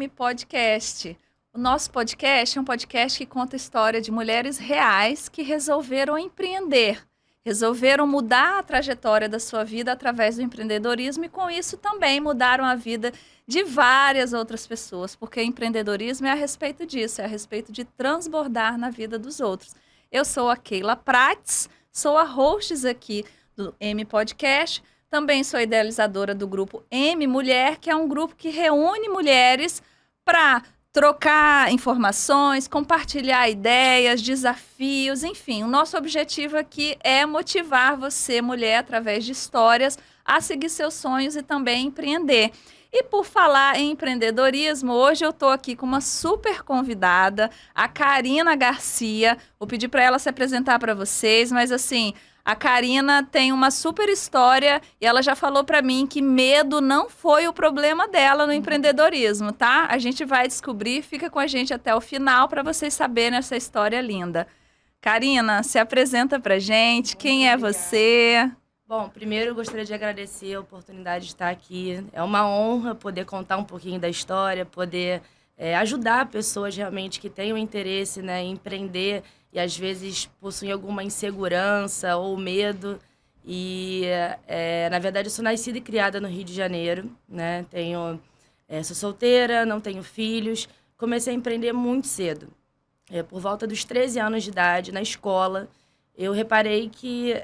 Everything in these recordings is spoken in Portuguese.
M Podcast. O nosso podcast é um podcast que conta a história de mulheres reais que resolveram empreender, resolveram mudar a trajetória da sua vida através do empreendedorismo e, com isso, também mudaram a vida de várias outras pessoas, porque empreendedorismo é a respeito disso, é a respeito de transbordar na vida dos outros. Eu sou a Keila Prates, sou a host aqui do M Podcast, também sou idealizadora do grupo M Mulher, que é um grupo que reúne mulheres para trocar informações, compartilhar ideias, desafios, enfim. O nosso objetivo aqui é motivar você, mulher, através de histórias, a seguir seus sonhos e também empreender. E por falar em empreendedorismo, hoje eu estou aqui com uma super convidada, a Karina Garcia. Vou pedir para ela se apresentar para vocês, mas assim, a Karina tem uma super história e ela já falou para mim que medo não foi o problema dela no empreendedorismo, tá? A gente vai descobrir, fica com a gente até o final para vocês saberem essa história linda. Karina, se apresenta pra gente, quem é você? Bom, primeiro eu gostaria de agradecer a oportunidade de estar aqui. É uma honra poder contar um pouquinho da história, poder ajudar pessoas realmente que tenham interesse, né, em empreender e às vezes possuem alguma insegurança ou medo. E, na verdade, eu sou nascida e criada no Rio de Janeiro, né? Sou solteira, não tenho filhos. Comecei a empreender muito cedo. Por volta dos 13 anos de idade, na escola, eu reparei que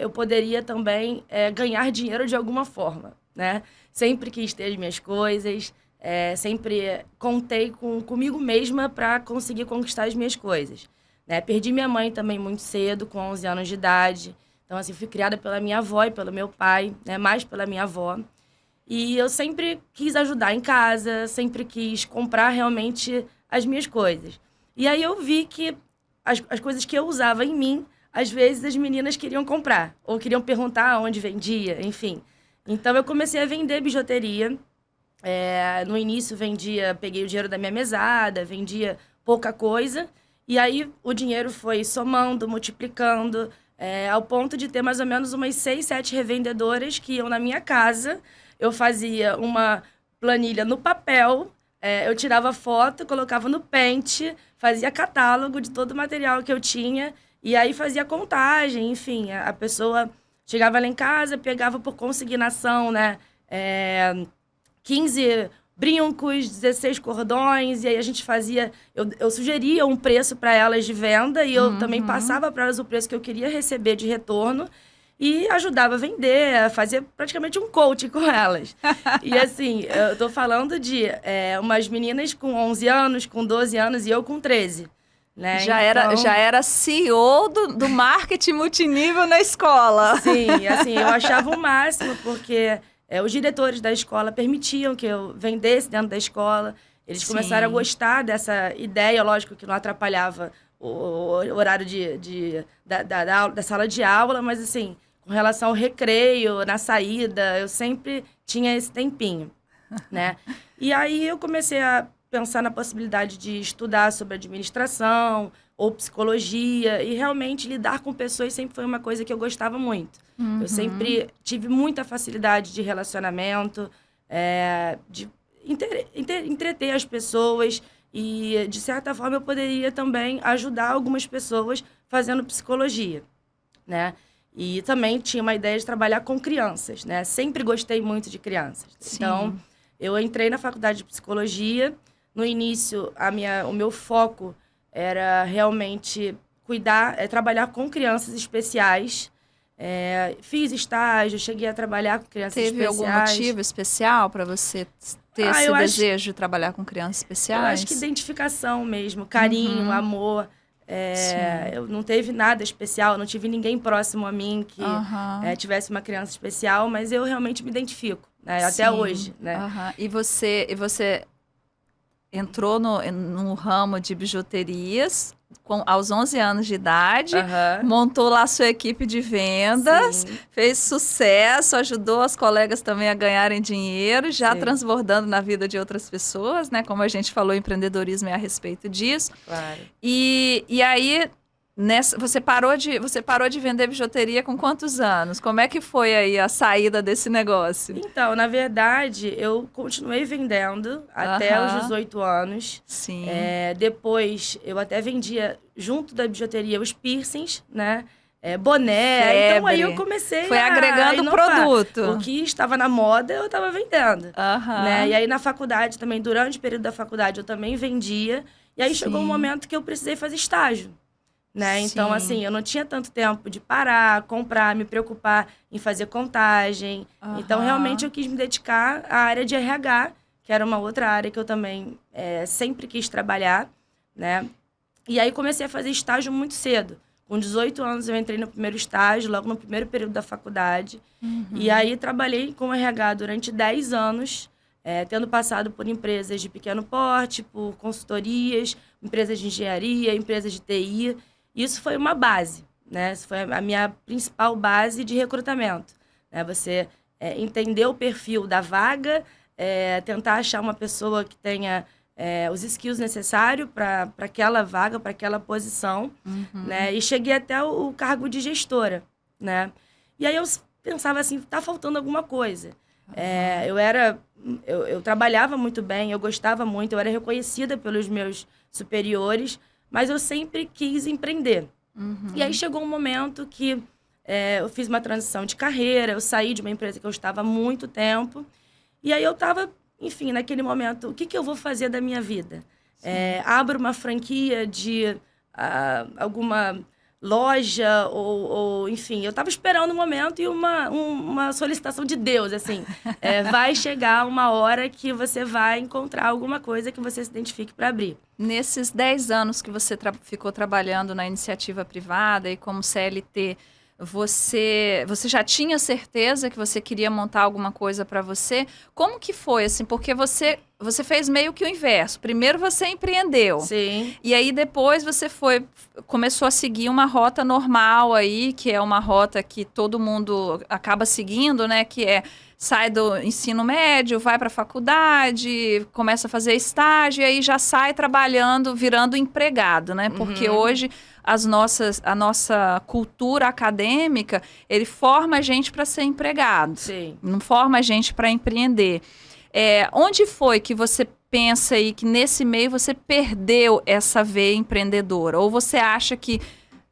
eu poderia também ganhar dinheiro de alguma forma, né? Sempre quis ter as minhas coisas, sempre contei comigo mesma para conseguir conquistar as minhas coisas, né? Perdi minha mãe também muito cedo, com 11 anos de idade. Então, assim, fui criada pela minha avó e pelo meu pai, né? Mais pela minha avó. E eu sempre quis ajudar em casa, sempre quis comprar realmente as minhas coisas. E aí eu vi que as coisas que eu usava em mim, às vezes as meninas queriam comprar, ou queriam perguntar onde vendia, enfim. Então, eu comecei a vender bijuteria. No início, peguei o dinheiro da minha mesada, vendia pouca coisa. E aí, o dinheiro foi somando, multiplicando, ao ponto de ter mais ou menos umas 6, 7 revendedoras que iam na minha casa. Eu fazia uma planilha no papel, eu tirava foto, colocava no pente, fazia catálogo de todo o material que eu tinha. E aí fazia contagem, enfim, a pessoa chegava lá em casa, pegava por consignação, né, 15 brincos, 16 cordões, e aí a gente fazia, eu sugeria um preço para elas de venda e eu também passava para elas o preço que eu queria receber de retorno e ajudava a vender, a fazer praticamente um coaching com elas. E assim, eu tô falando de umas meninas com 11 anos, com 12 anos e eu com 13. Né? Já era CEO do marketing multinível na escola. Sim, assim, eu achava o máximo, porque os diretores da escola permitiam que eu vendesse dentro da escola. Eles começaram a gostar dessa ideia, lógico que não atrapalhava o horário da sala de aula, mas assim, com relação ao recreio, na saída, eu sempre tinha esse tempinho, né? E aí eu comecei a pensar na possibilidade de estudar sobre administração ou psicologia e realmente lidar com pessoas sempre foi uma coisa que eu gostava muito. Eu sempre tive muita facilidade de relacionamento, de entreter as pessoas e, de certa forma, eu poderia também ajudar algumas pessoas fazendo psicologia, né? E também tinha uma ideia de trabalhar com crianças, né? Sempre gostei muito de crianças. Sim. Então, eu entrei na faculdade de psicologia. No início, o meu foco era realmente trabalhar com crianças especiais. Fiz estágio, cheguei a trabalhar com crianças especiais. Teve algum motivo especial para você ter esse desejo de trabalhar com crianças especiais? Eu acho que identificação mesmo, carinho, amor. Eu não teve nada especial, não tive ninguém próximo a mim que tivesse uma criança especial, mas eu realmente me identifico, né? Até hoje, né? E você entrou no ramo de bijuterias aos 11 anos de idade, montou lá a sua equipe de vendas, fez sucesso, ajudou as colegas também a ganharem dinheiro, já transbordando na vida de outras pessoas, né? Como a gente falou, empreendedorismo é a respeito disso. Claro. E aí, Você parou de vender bijuteria com quantos anos? Como é que foi aí a saída desse negócio? Então, na verdade, eu continuei vendendo até os 18 anos. Sim. Depois, eu até vendia, junto da bijuteria, os piercings, né? Boné. Febre. Então, aí eu comecei Foi agregando inovar. produto. O que estava na moda, eu estava vendendo. Né? E aí, na faculdade também, durante o período da faculdade, eu também vendia. E aí, chegou um momento que eu precisei fazer estágio. Né? Então, assim, eu não tinha tanto tempo de parar, comprar, me preocupar em fazer contagem. Então, realmente, eu quis me dedicar à área de RH, que era uma outra área que eu também sempre quis trabalhar, né? E aí, comecei a fazer estágio muito cedo. Com 18 anos, eu entrei no primeiro estágio, logo no primeiro período da faculdade. E aí, trabalhei com RH durante 10 anos, tendo passado por empresas de pequeno porte, por consultorias, empresas de engenharia, empresas de TI. Isso foi uma base, né? Isso foi a minha principal base de recrutamento. Né? Você entender o perfil da vaga, tentar achar uma pessoa que tenha os skills necessários para aquela vaga, para aquela posição. Né? E cheguei até o cargo de gestora. Né? E aí eu pensava assim, tá faltando alguma coisa. Eu trabalhava muito bem, eu gostava muito, eu era reconhecida pelos meus superiores, mas eu sempre quis empreender. E aí chegou um momento que eu fiz uma transição de carreira, eu saí de uma empresa que eu estava há muito tempo, e aí eu estava, enfim, naquele momento, o que eu vou fazer da minha vida? Abro uma franquia de alguma loja, ou enfim, eu estava esperando um momento e uma solicitação de Deus, assim, vai chegar uma hora que você vai encontrar alguma coisa que você se identifique para abrir. Nesses 10 anos que você ficou trabalhando na iniciativa privada e como CLT, você já tinha certeza que você queria montar alguma coisa para você? Como que foi, assim? Porque você fez meio que o inverso. Primeiro você empreendeu. Sim. E aí depois você começou a seguir uma rota normal aí, que é uma rota que todo mundo acaba seguindo, né? Que sai do ensino médio, vai para a faculdade, começa a fazer estágio e aí já sai trabalhando, virando empregado, né? Porque hoje a nossa cultura acadêmica, ele forma a gente para ser empregado. Sim. Não forma a gente para empreender. Onde foi que você pensa aí que nesse meio você perdeu essa veia empreendedora? Ou você acha que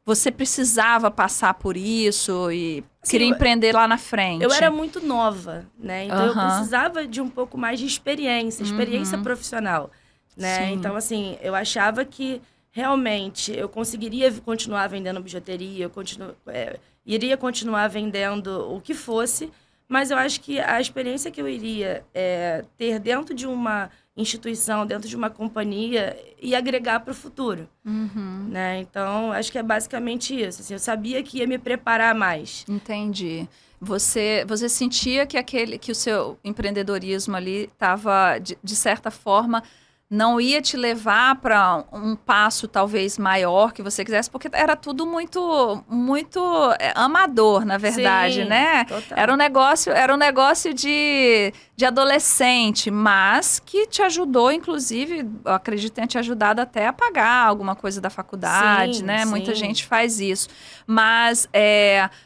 você precisava passar por isso e queria empreender lá na frente? Eu era muito nova, né? Então eu precisava de um pouco mais de experiência profissional, né? Sim. Então, assim, eu achava que realmente eu conseguiria continuar vendendo bijuteria, iria continuar vendendo o que fosse, mas eu acho que a experiência que eu iria ter dentro de uma instituição, dentro de uma companhia, ia agregar para o futuro. Né? Então, acho que é basicamente isso. Assim, eu sabia que ia me preparar mais. Entendi. Você sentia que o seu empreendedorismo ali estava, de certa forma, não ia te levar para um passo talvez maior que você quisesse, porque era tudo muito amador, na verdade, Sim, né? Total. Era um negócio de adolescente, mas que te ajudou, inclusive, eu acredito que tenha te ajudado até a pagar alguma coisa da faculdade, né? Sim. Muita gente faz isso. Mas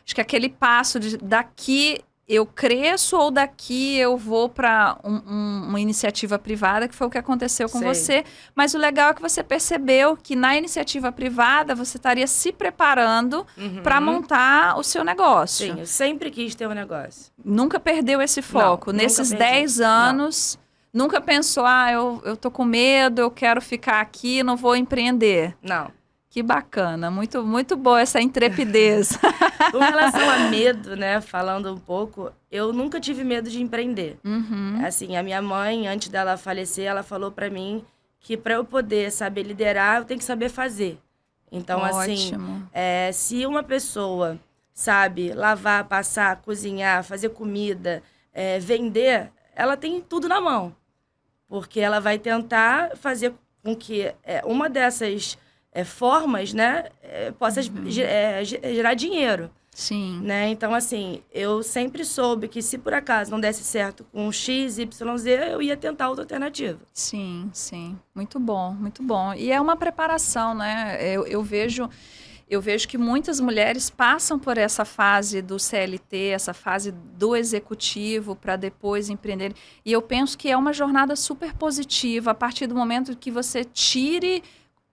acho que aquele passo daqui eu cresço ou daqui eu vou para uma iniciativa privada, que foi o que aconteceu com você. Mas o legal é que você percebeu que na iniciativa privada você estaria se preparando para montar o seu negócio. Sim, eu sempre quis ter um negócio. Nunca perdeu esse foco. Não, nesses nunca perdi. 10 anos, nunca pensou, eu tô com medo, eu quero ficar aqui, não vou empreender. Não. Que bacana, muito, muito boa essa intrepidez. Com relação a medo, né, falando um pouco, eu nunca tive medo de empreender. Assim, a minha mãe, antes dela falecer, ela falou para mim que para eu poder saber liderar, eu tenho que saber fazer. Então, Ótimo. assim, se uma pessoa sabe lavar, passar, cozinhar, fazer comida, vender, ela tem tudo na mão. Porque ela vai tentar fazer com que uma dessas formas, né, possa gerar dinheiro. Sim. Né? Então, assim, eu sempre soube que se por acaso não desse certo com X, Y, Z, eu ia tentar outra alternativa. Sim, sim. Muito bom, muito bom. E é uma preparação, né? Eu vejo eu vejo que muitas mulheres passam por essa fase do CLT, essa fase do executivo, para depois empreender. E eu penso que é uma jornada super positiva a partir do momento que você tire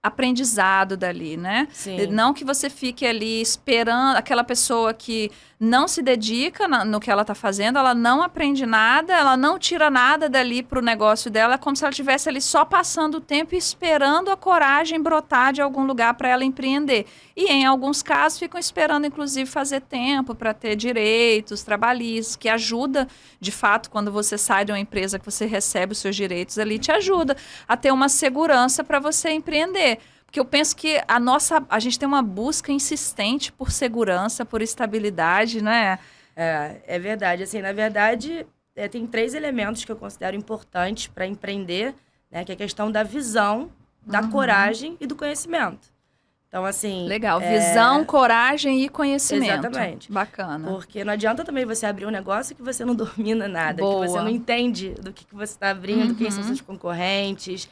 aprendizado dali, né? Sim. Não que você fique ali esperando aquela pessoa que não se dedica no que ela está fazendo, ela não aprende nada, ela não tira nada dali para o negócio dela, é como se ela estivesse ali só passando o tempo e esperando a coragem brotar de algum lugar para ela empreender. E em alguns casos ficam esperando, inclusive, fazer tempo para ter direitos trabalhistas, que ajuda, de fato, quando você sai de uma empresa que você recebe os seus direitos ali, te ajuda a ter uma segurança para você empreender. Porque eu penso que a gente tem uma busca insistente por segurança, por estabilidade, né? É verdade. Assim, na verdade, tem 3 elementos que eu considero importantes para empreender, né? Que é a questão da visão, da coragem e do conhecimento. Então, assim... Legal. Visão, coragem e conhecimento. Exatamente. Bacana. Porque não adianta também você abrir um negócio que você não domina nada, Boa. que você não entende do que você está abrindo, quem são seus concorrentes...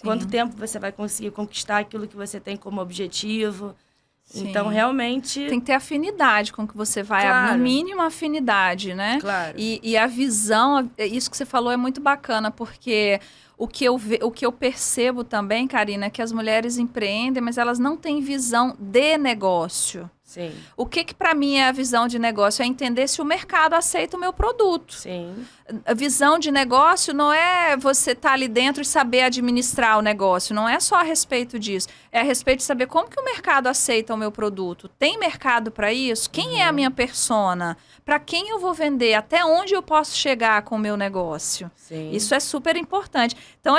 quanto tempo você vai conseguir conquistar aquilo que você tem como objetivo. Sim. Então, realmente... Tem que ter afinidade com o que você vai... Claro. No mínimo, afinidade, né? Claro. E a visão... Isso que você falou é muito bacana, porque... O que eu percebo também, Karina, é que as mulheres empreendem, mas elas não têm visão de negócio. Sim. O que para mim é a visão de negócio? É entender se o mercado aceita o meu produto. Sim. A visão de negócio não é você estar ali dentro e saber administrar o negócio. Não é só a respeito disso. É a respeito de saber como que o mercado aceita o meu produto. Tem mercado para isso? Quem é a minha persona? Para quem eu vou vender? Até onde eu posso chegar com o meu negócio? Sim. Isso é super importante. Então,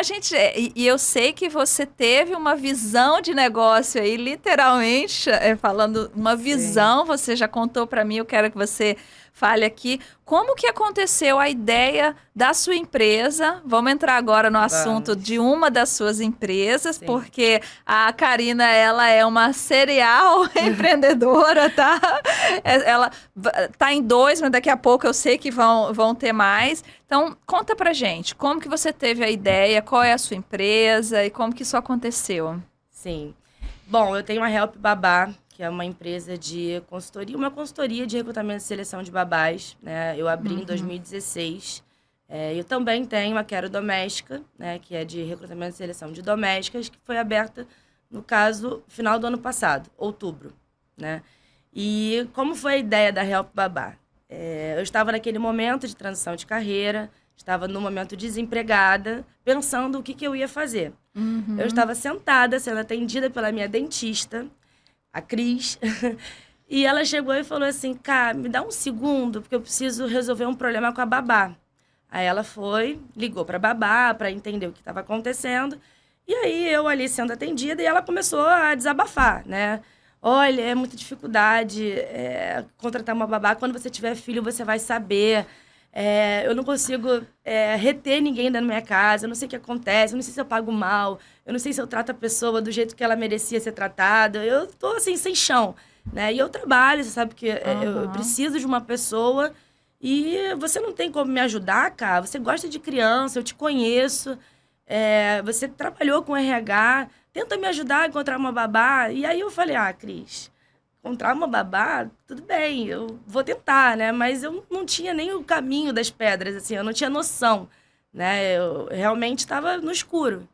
e eu sei que você teve uma visão de negócio aí, literalmente, falando uma visão, você já contou para mim, eu quero que você fale aqui. Como que aconteceu a ideia da sua empresa? Vamos entrar agora no assunto de uma das suas empresas, Sim. porque a Karina, ela é uma serial empreendedora, tá? Ela tá em 2, mas daqui a pouco eu sei que vão ter mais. Então, conta pra gente, como que você teve a ideia, qual é a sua empresa e como que isso aconteceu? Sim. Bom, eu tenho a Help Babá, que é uma empresa de consultoria, uma consultoria de recrutamento e seleção de babás, né? Eu abri em 2016. Eu também tenho a Quero Doméstica, né? Que é de recrutamento e seleção de domésticas, que foi aberta, no caso, final do ano passado, outubro, né? E como foi a ideia da Help Babá? Eu estava naquele momento de transição de carreira, estava no momento desempregada, pensando o que eu ia fazer. Eu estava sentada, sendo atendida pela minha dentista, a Cris, e ela chegou e falou assim, cara, me dá um segundo, porque eu preciso resolver um problema com a babá. Aí ela ligou para a babá para entender o que estava acontecendo, e aí eu ali sendo atendida, e ela começou a desabafar, né? Olha, é muita dificuldade contratar uma babá, quando você tiver filho você vai saber... eu não consigo reter ninguém dentro da minha casa, eu não sei o que acontece, eu não sei se eu pago mal, eu não sei se eu trato a pessoa do jeito que ela merecia ser tratada, eu tô assim, sem chão, né? E eu trabalho, você sabe que eu preciso de uma pessoa e você não tem como me ajudar, cara, você gosta de criança, eu te conheço, você trabalhou com RH, tenta me ajudar a encontrar uma babá. E aí eu falei, Cris... encontrar uma babá, tudo bem, eu vou tentar, né? Mas eu não tinha nem o caminho das pedras, assim, eu não tinha noção, né? Eu realmente estava no escuro.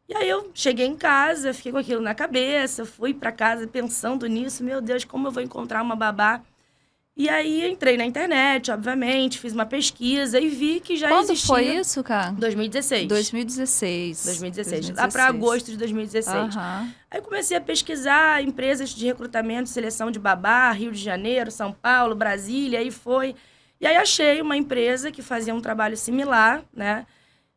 E aí eu cheguei em casa, fiquei com aquilo na cabeça, fui para casa pensando nisso, meu Deus, como eu vou encontrar uma babá? E aí entrei na internet, obviamente, fiz uma pesquisa e vi que já existia... Quando foi isso, cara? 2016. 2016. Lá para agosto de 2016. Aí comecei a pesquisar empresas de recrutamento e seleção de babá, Rio de Janeiro, São Paulo, Brasília, aí foi. E aí achei uma empresa que fazia um trabalho similar, né?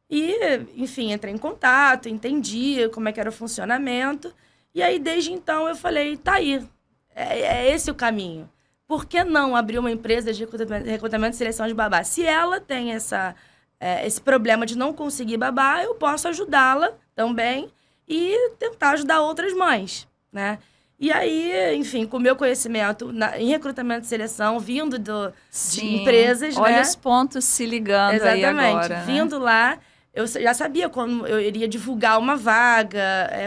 E, enfim, entrei em contato, entendi como é que era o funcionamento. E aí, desde então, eu falei, tá aí, é esse o caminho. Por que não abrir uma empresa de recrutamento e seleção de babá? Se ela tem esse problema de não conseguir babá, eu posso ajudá-la também e tentar ajudar outras mães, né? E aí, enfim, com o meu conhecimento em recrutamento e seleção, vindo de empresas, olha, né? os pontos se ligando. Exatamente, aí agora, vindo lá, eu já sabia como eu iria divulgar uma vaga,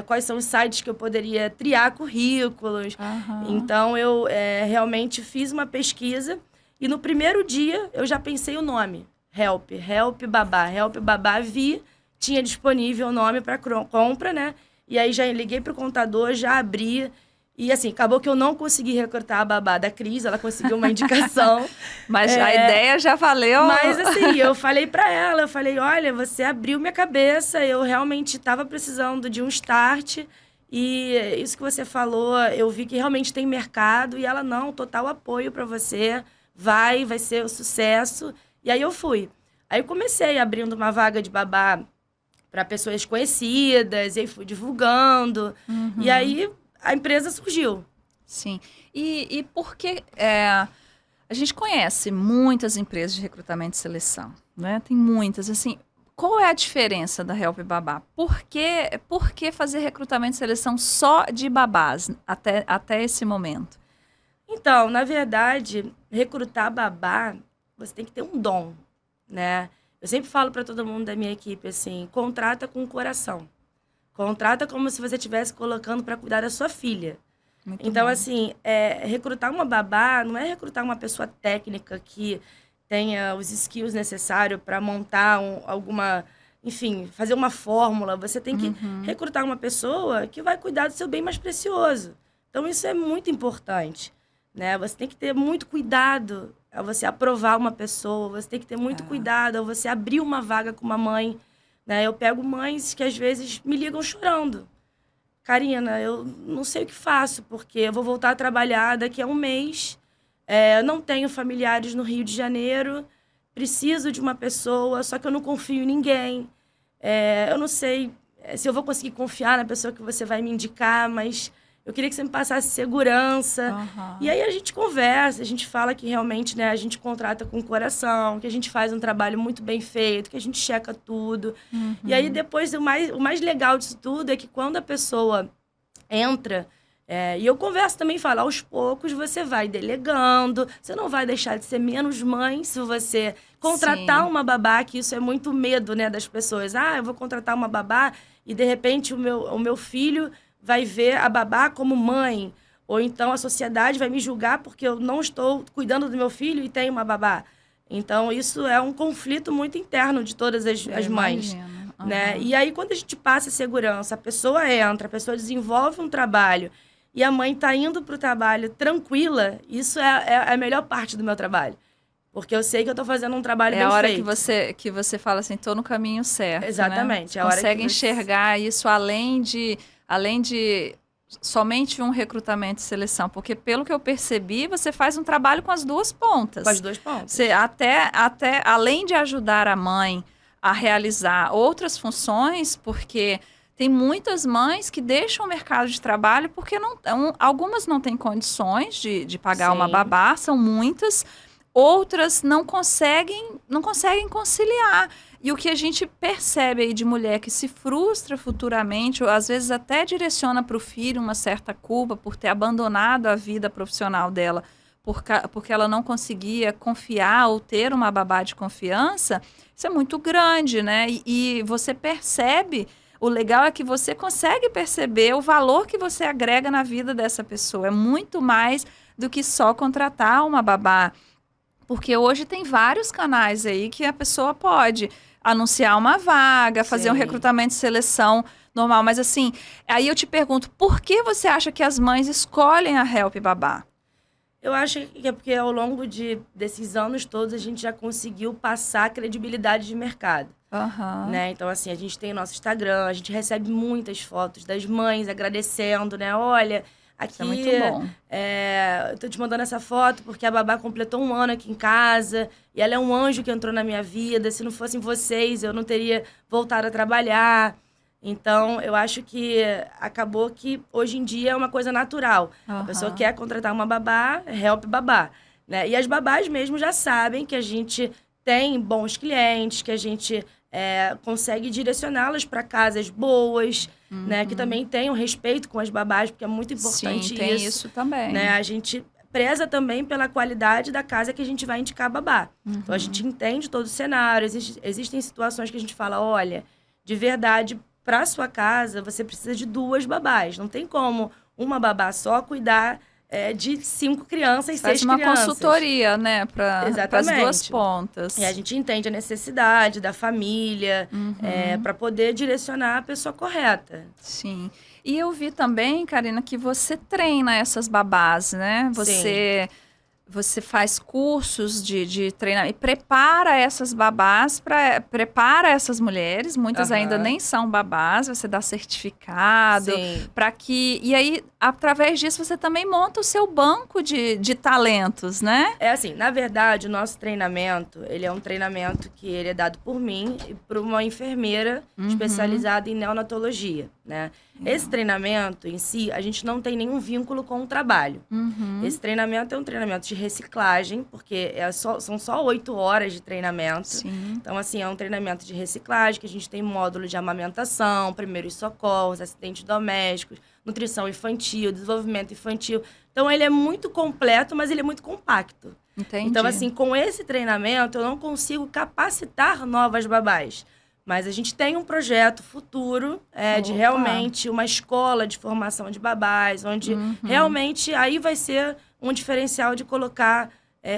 quais são os sites que eu poderia triar currículos. Então, eu realmente fiz uma pesquisa e no primeiro dia eu já pensei o nome. Help Babá, vi, tinha disponível o nome para compra, né? E aí já liguei pro contador, já abri. E assim, acabou que eu não consegui recrutar a babá da Cris, ela conseguiu uma indicação. Mas a ideia já valeu. Mas assim, eu falei pra ela, olha, você abriu minha cabeça, eu realmente estava precisando de um start. E isso que você falou, eu vi que realmente tem mercado. E ela, não, total apoio pra você, vai ser um sucesso. E aí eu fui. Aí eu comecei abrindo uma vaga de babá para pessoas conhecidas, e aí fui divulgando. E aí a empresa surgiu. Sim. E por que... a gente conhece muitas empresas de recrutamento e seleção, né? Tem muitas, assim... Qual é a diferença da Help Babá? Por que fazer recrutamento e seleção só de babás até esse momento? Então, na verdade, recrutar babá, você tem que ter um dom, né? Eu sempre falo para todo mundo da minha equipe, assim, contrata com o coração. Contrata como se você estivesse colocando para cuidar da sua filha. Muito então, bom. assim, recrutar uma babá não é recrutar uma pessoa técnica que tenha os skills necessários para montar enfim, fazer uma fórmula. Você tem que recrutar uma pessoa que vai cuidar do seu bem mais precioso. Então, isso é muito importante, né? Você tem que ter muito cuidado ao você aprovar uma pessoa, você tem que ter muito cuidado ao você abrir uma vaga com uma mãe, né? Eu pego mães que às vezes me ligam chorando. Karina, eu não sei o que faço, porque eu vou voltar a trabalhar daqui a um mês, não tenho familiares no Rio de Janeiro, preciso de uma pessoa, só que eu não confio em ninguém. Eu não sei se eu vou conseguir confiar na pessoa que você vai me indicar, mas eu queria que você me passasse segurança. E aí a gente conversa, a gente fala que realmente, né, a gente contrata com o coração, que a gente faz um trabalho muito bem feito, que a gente checa tudo. E aí depois o mais legal disso tudo é que quando a pessoa entra, e eu converso também, falo, aos poucos você vai delegando, você não vai deixar de ser menos mãe se você contratar uma babá, que isso é muito medo, né, das pessoas. Eu vou contratar uma babá e de repente o meu filho vai ver a babá como mãe, ou então a sociedade vai me julgar porque eu não estou cuidando do meu filho e tenho uma babá. Então, isso é um conflito muito interno de todas as mães. Né? E aí, quando a gente passa a segurança, a pessoa entra, a pessoa desenvolve um trabalho e a mãe está indo para o trabalho tranquila, isso é a melhor parte do meu trabalho. Porque eu sei que eu estou fazendo um trabalho bem feito. É a hora que você fala assim, estou no caminho certo. Exatamente. Né? Consegue enxergar isso além de somente um recrutamento e seleção. Porque, pelo que eu percebi, você faz um trabalho com as duas pontas. Com as duas pontas. Você até além de ajudar a mãe a realizar outras funções, porque tem muitas mães que deixam o mercado de trabalho porque algumas não têm condições de pagar uma babá, são muitas. Outras não conseguem conciliar. E o que a gente percebe aí de mulher que se frustra futuramente, ou às vezes até direciona para o filho uma certa culpa por ter abandonado a vida profissional dela, porque ela não conseguia confiar ou ter uma babá de confiança, isso é muito grande, né? E você percebe, o legal é que você consegue perceber o valor que você agrega na vida dessa pessoa. É muito mais do que só contratar uma babá. Porque hoje tem vários canais aí que a pessoa pode anunciar uma vaga, fazer um recrutamento e seleção normal. Mas assim, aí eu te pergunto, por que você acha que as mães escolhem a Help Babá? Eu acho que é porque ao longo desses anos todos a gente já conseguiu passar credibilidade de mercado. Né? Então, assim, a gente tem o nosso Instagram, a gente recebe muitas fotos das mães agradecendo, né? Olha... Aqui, isso é muito bom. Eu tô te mandando essa foto porque a babá completou um ano aqui em casa e ela é um anjo que entrou na minha vida. Se não fossem vocês, eu não teria voltado a trabalhar. Então, eu acho que acabou que hoje em dia é uma coisa natural. A pessoa quer contratar uma babá, Help Babá. Né? E as babás mesmo já sabem que a gente tem bons clientes, que a gente consegue direcioná-las para casas boas, né? Que também tenham respeito com as babás, porque é muito importante. Sim, tem isso também. Né? A gente preza também pela qualidade da casa que a gente vai indicar babá. Então, a gente entende todo o cenário. Existem situações que a gente fala, olha, de verdade, para sua casa, você precisa de 2 babás. Não tem como uma babá só cuidar de 5 crianças, 6 crianças. Faz uma consultoria, né, para as 2 pontas. E a gente entende a necessidade da família, para poder direcionar a pessoa correta. Sim. E eu vi também, Karina, que você treina essas babás, né? Você faz cursos de treinamento e prepara essas babás, prepara essas mulheres, muitas ainda nem são babás, você dá certificado, para que... E aí, através disso, você também monta o seu banco de talentos, né? É assim, na verdade, o nosso treinamento, ele é um treinamento que ele é dado por mim e por uma enfermeira especializada em neonatologia, né? Esse treinamento em si, a gente não tem nenhum vínculo com o trabalho. Esse treinamento é um treinamento de reciclagem, porque são só 8 horas de treinamento. Sim. Então, assim, é um treinamento de reciclagem, que a gente tem módulo de amamentação, primeiros socorros, acidentes domésticos, nutrição infantil, desenvolvimento infantil. Então, ele é muito completo, mas ele é muito compacto. Entendi. Então, assim, com esse treinamento, eu não consigo capacitar novas babás. Mas a gente tem um projeto futuro de realmente uma escola de formação de babás, onde realmente aí vai ser um diferencial de colocar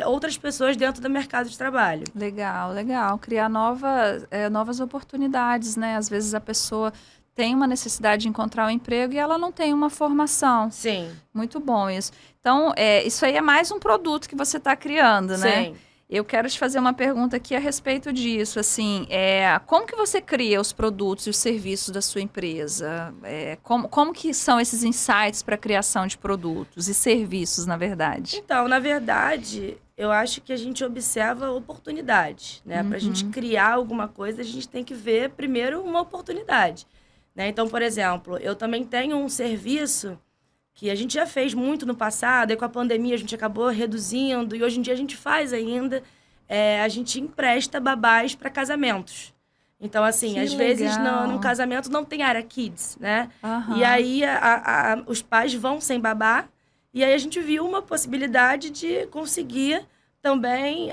outras pessoas dentro do mercado de trabalho. Legal, legal. Criar novas oportunidades, né? Às vezes a pessoa tem uma necessidade de encontrar um emprego e ela não tem uma formação. Sim. Muito bom isso. Então, isso aí é mais um produto que você está criando, né? Sim. Eu quero te fazer uma pergunta aqui a respeito disso, assim, como que você cria os produtos e os serviços da sua empresa? Como que são esses insights para a criação de produtos e serviços, na verdade? Então, na verdade, eu acho que a gente observa oportunidades, né? Para a gente criar alguma coisa, a gente tem que ver primeiro uma oportunidade, né? Então, por exemplo, eu também tenho um serviço que a gente já fez muito no passado, e com a pandemia a gente acabou reduzindo, e hoje em dia a gente faz ainda, a gente empresta babás para casamentos. Então, assim, às vezes no casamento não tem área kids, né? E aí os pais vão sem babá, e aí a gente viu uma possibilidade de conseguir também...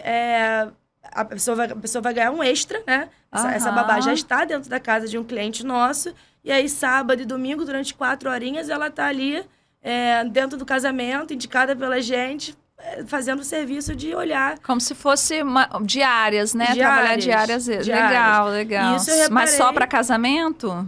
A pessoa vai ganhar um extra, né? Essa babá já está dentro da casa de um cliente nosso, e aí sábado e domingo, durante 4 horinhas, ela está ali... dentro do casamento, indicada pela gente, fazendo o serviço de olhar. Como se fosse diárias, né? Trabalhar diárias. Legal, legal. Isso eu reparei. Mas só para casamento?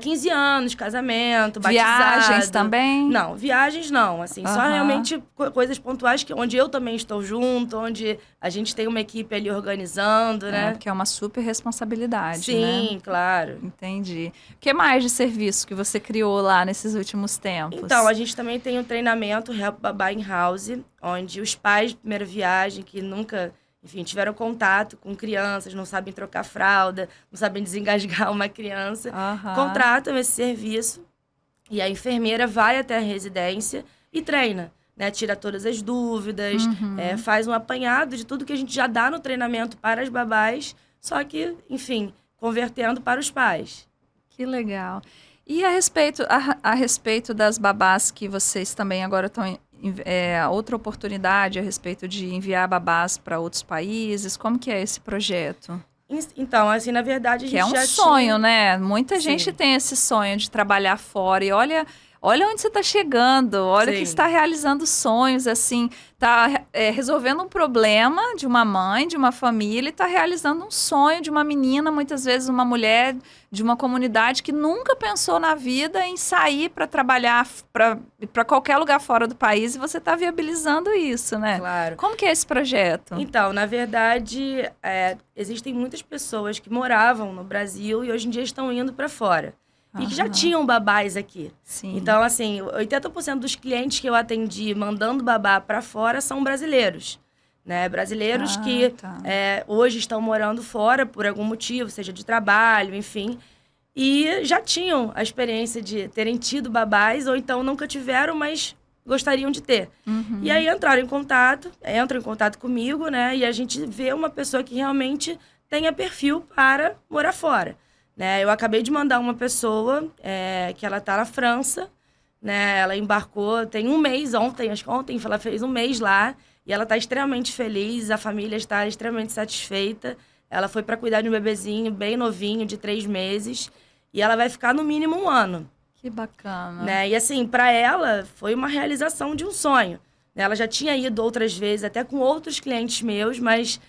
15 anos, casamento, batizado. Viagens também? Não, viagens não. Assim, só realmente coisas pontuais onde eu também estou junto, onde a gente tem uma equipe ali organizando, né? Porque é uma super responsabilidade, Sim, né? claro. Entendi. O que mais de serviço que você criou lá nesses últimos tempos? Então, a gente também tem um treinamento Help Babá in House, onde os pais de primeira viagem que nunca... Enfim, tiveram contato com crianças, não sabem trocar fralda, não sabem desengasgar uma criança. Contratam esse serviço e a enfermeira vai até a residência e treina, né? Tira todas as dúvidas, faz um apanhado de tudo que a gente já dá no treinamento para as babás, só que, enfim, convertendo para os pais. Que legal. E a respeito das babás que vocês também agora estão... outra oportunidade a respeito de enviar babás para outros países? Como que é esse projeto? Então, assim, na verdade, a gente já tinha... Que é um sonho, né? Muita gente tem esse sonho de trabalhar fora. E olha onde você está chegando. Olha que você está realizando sonhos, assim. Está resolvendo um problema de uma mãe, de uma família. E está realizando um sonho de uma menina, muitas vezes uma mulher de uma comunidade que nunca pensou na vida em sair para trabalhar para qualquer lugar fora do país. E você está viabilizando isso, né? Claro. Como que é esse projeto? Então, na verdade, existem muitas pessoas que moravam no Brasil e hoje em dia estão indo para fora. E que já tinham babás aqui. Sim. Então, assim, 80% dos clientes que eu atendi mandando babá para fora são brasileiros. Né? Brasileiros que hoje estão morando fora por algum motivo, seja de trabalho, enfim. E já tinham a experiência de terem tido babás, ou então nunca tiveram, mas gostariam de ter. E aí entram em contato comigo, né? E a gente vê uma pessoa que realmente tenha perfil para morar fora. Né? Eu acabei de mandar uma pessoa que ela está na França, né? Ela embarcou, tem um mês ontem, acho que ontem ela fez um mês lá, e ela está extremamente feliz, a família está extremamente satisfeita. Ela foi para cuidar de um bebezinho bem novinho, de 3 meses, e ela vai ficar no mínimo 1 ano. Que bacana. Né? E assim, para ela, foi uma realização de um sonho. Ela já tinha ido outras vezes, até com outros clientes meus, mas